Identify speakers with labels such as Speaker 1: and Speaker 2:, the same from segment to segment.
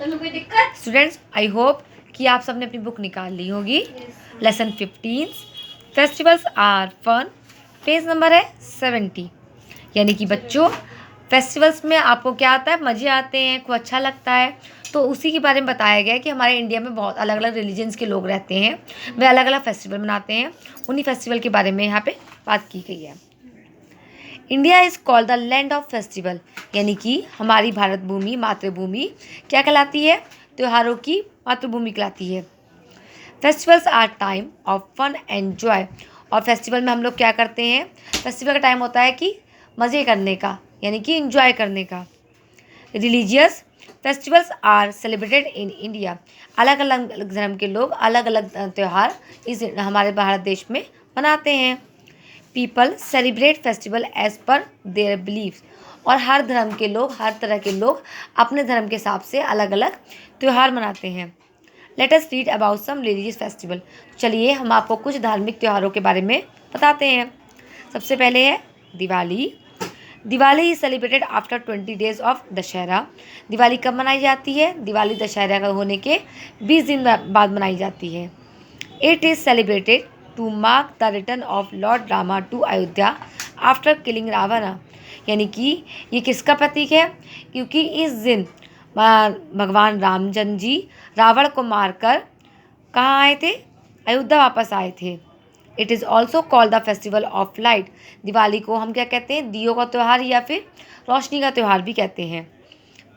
Speaker 1: चलो कोई दिक्कत?
Speaker 2: स्टूडेंट्स, आई होप कि आप सबने अपनी बुक निकाल ली होगी। Lesson 15 festivals are fun, page number है 70। यानी कि बच्चों, फेस्टिवल्स में आपको क्या आता है, मज़े आते हैं, खूब अच्छा लगता है। तो उसी के बारे में बताया गया है कि हमारे इंडिया में बहुत अलग अलग रिलीजन्स के लोग रहते हैं, वे अलग अलग फेस्टिवल मनाते हैं। उन्हीं फेस्टिवल के बारे में यहाँ पे बात की गई है। India is called the land of festival, यानी कि हमारी भारत भूमि, मातृभूमि क्या कहलाती है? त्योहारों की मातृभूमि कहलाती है। Festivals are time of fun and joy. और फेस्टिवल में हम लोग क्या करते हैं? फेस्टिवल का टाइम होता है कि मज़े करने का, यानी कि इंजॉय करने का। Religious festivals are celebrated in India. अलग अलग धर्म के लोग अलग अलग त्यौहार इस हमारे भारत देश में मनाते हैं। People celebrate festival as per their beliefs. और हर धर्म के लोग, हर तरह के लोग अपने धर्म के हिसाब से अलग अलग त्यौहार मनाते हैं। Let us read about some religious festival. चलिए हम आपको कुछ धार्मिक त्योहारों के बारे में बताते हैं। सबसे पहले है Diwali. Diwali is celebrated after 20 days of Dussehra. Diwali कब मनाई जाती है? दिवाली दशहरा का होने के 20 दिन बाद मनाई जाती है। It is celebrated to mark the return of lord Rama to Ayodhya after killing Ravan. यानी कि ये किसका प्रतीक है? क्योंकि इस दिन भगवान रामचंद्र जी रावण को मारकर कहाँ आए थे? अयोध्या वापस आए थे। It is also called the festival of light. Diwali को हम क्या कहते हैं? दियों का त्यौहार या फिर रोशनी का त्यौहार भी कहते हैं।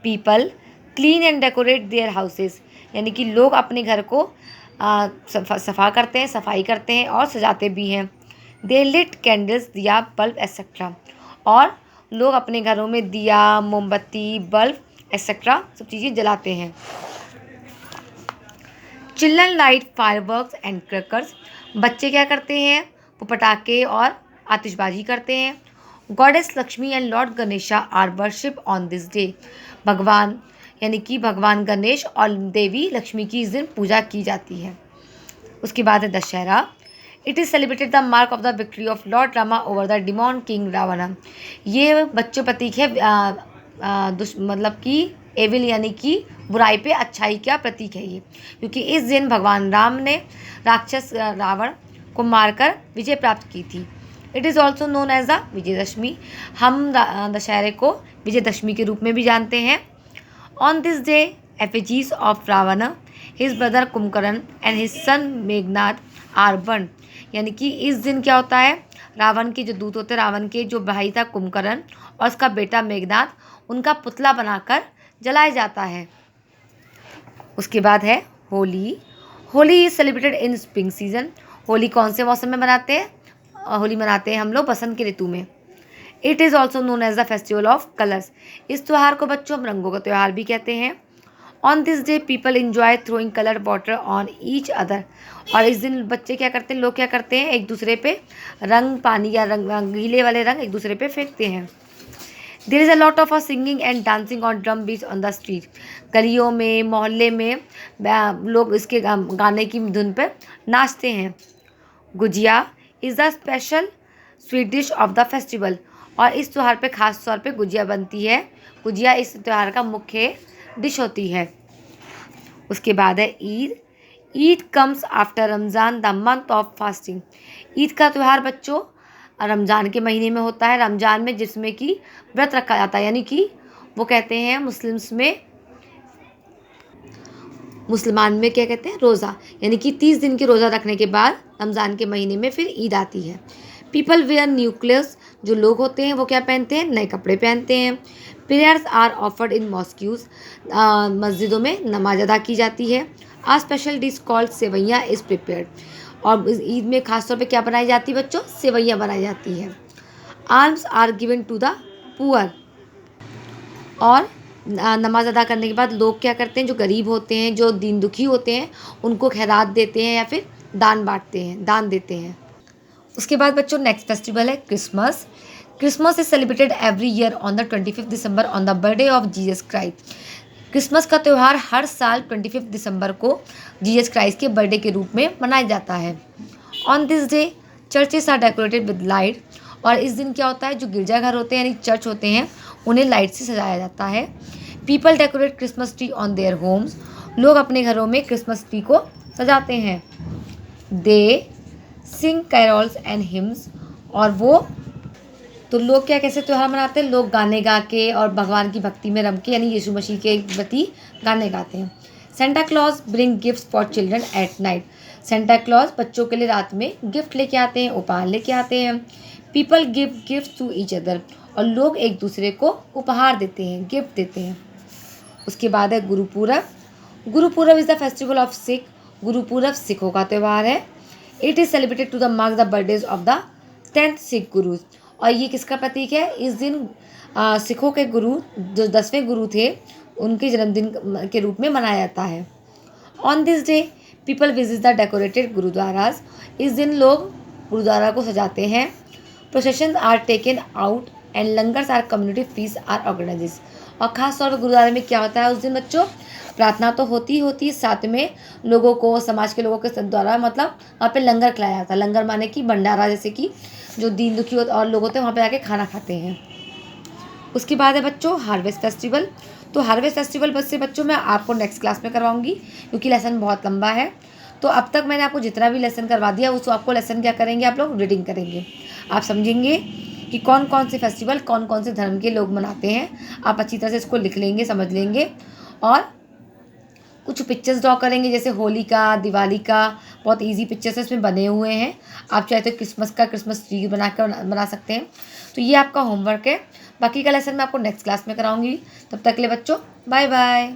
Speaker 2: People clean and decorate their houses. यानी कि लोग अपने घर को सफा करते हैं, सफाई करते हैं और सजाते भी हैं। दे लिट कैंडल्स, दिया, बल्ब एक्सेट्रा। और लोग अपने घरों में दिया, मोमबत्ती, बल्ब एक्सेट्रा सब चीज़ें जलाते हैं। Children light fireworks and crackers. बच्चे क्या करते हैं? वो पटाखे और आतिशबाजी करते हैं। Goddess Lakshmi and lord Ganesha are worship on this day. भगवान यानी कि भगवान गणेश और देवी लक्ष्मी की इस दिन पूजा की जाती है। उसके बाद है Dussehra. It is celebrated the mark of the victory of lord Rama over the demon king Ravan. ये बच्चों प्रतीक है मतलब कि एविल यानी कि बुराई पे अच्छाई का प्रतीक है ये, क्योंकि इस दिन भगवान राम ने राक्षस रावण को मारकर विजय प्राप्त की थी। It is also known as the Vijayadashami. हम दशहरे को विजयदशमी के रूप में भी जानते हैं। On this day effigies of Ravana, his brother Kumbhakarna and his son Meghnath are burn. यानी कि इस दिन क्या होता है? रावण के जो दूत होते हैं, रावण के जो भाई था कुंभकर्ण और उसका बेटा मेघनाथ, उनका पुतला बनाकर जलाया जाता है। उसके बाद है Holi. Holi is celebrated in spring season. Holi कौन से मौसम में मनाते हैं? होली मनाते हैं हम लोग बसंत की ऋतु में। It is also known as the festival of colours. इस त्यौहार को बच्चों हम रंगों का त्यौहार भी कहते हैं। On this day people enjoy throwing colour water on each other. और इस दिन बच्चे क्या करते हैं, लोग क्या करते हैं? एक दूसरे पे रंग, पानी या रंग, गीले वाले रंग एक दूसरे पे फेंकते हैं। There is a lot of singing and dancing on drum beats on the street. गलियों में, मोहल्ले में लोग इसके गाने की धुन पर नाचते हैं। Gujiya is the special sweet dish of the festival. और इस त्यौहार पे ख़ास तौर पे गुजिया बनती है। गुजिया इस त्यौहार का मुख्य डिश होती है। उसके बाद है Eid. Eid comes after Ramzan the month of fasting. Eid का त्यौहार बच्चों रमज़ान के महीने में होता है, रमज़ान में, जिसमें कि व्रत रखा जाता है। यानी कि वो कहते हैं मुसलमान में क्या कहते हैं? रोज़ा। यानी कि 30 दिन के रोज़ा रखने के बाद रमज़ान के महीने में फिर ईद आती है। People wear new clothes. जो लोग होते हैं वो क्या पहनते हैं? नए कपड़े पहनते हैं। Prayers are offered in mosques. मस्जिदों में नमाज अदा की जाती है। A special dish called sewaiyan is prepared. और इस ईद में खासतौर पे क्या बनाई जाती है बच्चों? सेवैयाँ बनाई जाती है। Alms are given to the poor. और नमाज अदा करने के बाद लोग क्या करते हैं? जो गरीब होते हैं, जो दीन दुखी होते हैं, उनको खैरात देते हैं या फिर दान देते हैं। उसके बाद बच्चों नेक्स्ट फेस्टिवल है Christmas. Christmas is celebrated every year on the 25 December on the birthday of Jesus Christ. Christmas का त्यौहार हर साल 25 दिसंबर को जीसस क्राइस्ट के बर्थडे के रूप में मनाया जाता है। On this day churches are decorated with light. और इस दिन क्या होता है? जो गिरजाघर होते हैं यानी चर्च होते हैं, उन्हें लाइट से सजाया जाता है। People decorate Christmas tree on their homes, लोग अपने घरों में क्रिसमस ट्री को सजाते हैं। दे सिंग कैरोल्स एंड हिम्स, और वो तो लोग क्या कैसे त्यौहार मनाते हैं, लोग गाने गा के और भगवान की भक्ति में रम के, यानी यीशु मसीह के प्रति गाने गाते हैं। Santa Claus bring gifts for children at night, Santa Claus बच्चों के लिए रात में गिफ्ट लेके आते हैं, उपहार लेके आते हैं। People give gift to each other, और लोग एक दूसरे को उपहार देते हैं, गिफ्ट देते हैं। उसके बाद है Gurpurab. Gurpurab is the festival of Sikh, Gurpurab सिखों का त्यौहार है। It is celebrated to the mark the birthdays of the 10th Sikh gurus, और ये किसका प्रतीक है, इस दिन सिखों के गुरु जो 10वें गुरु थे उनके जन्मदिन के रूप में मनाया जाता है। On this day people visit the decorated gurdwaras, इस दिन लोग गुरुद्वारा को सजाते हैं। Procession are taken out and langars are community feast are organise, और ख़ास तौर पर गुरुद्वारे में क्या होता है उस दिन बच्चों, प्रार्थना तो होती है, साथ में लोगों को, समाज के लोगों के द्वारा मतलब वहाँ पे लंगर खिलाया जाता है। लंगर माने कि भंडारा, जैसे कि जो दीन दुखी और लोग होते हैं वहाँ पे जाके खाना खाते हैं। उसके बाद है बच्चों हार्वेस्ट फेस्टिवल। तो हार्वेस्ट फेस्टिवल से बच्चों मैं आपको नेक्स्ट क्लास में करवाऊंगी, क्योंकि लेसन बहुत लंबा है। तो अब तक मैंने आपको जितना भी लेसन करवा दिया उसको आपको लेसन क्या करेंगे, आप लोग रीडिंग करेंगे। आप समझेंगे कि कौन कौन से फेस्टिवल कौन कौन से धर्म के लोग मनाते हैं। आप अच्छी तरह से इसको लिख लेंगे, समझ लेंगे, और कुछ पिक्चर्स ड्रॉ करेंगे, जैसे होली का, दिवाली का, बहुत इजी पिक्चर्स इसमें बने हुए हैं। आप चाहे तो क्रिसमस का क्रिसमस ट्री बना सकते हैं। तो ये आपका होमवर्क है, बाकी का लेसन मैं आपको नेक्स्ट क्लास में कराऊंगी। तब तक के लिए बच्चों बाय बाय।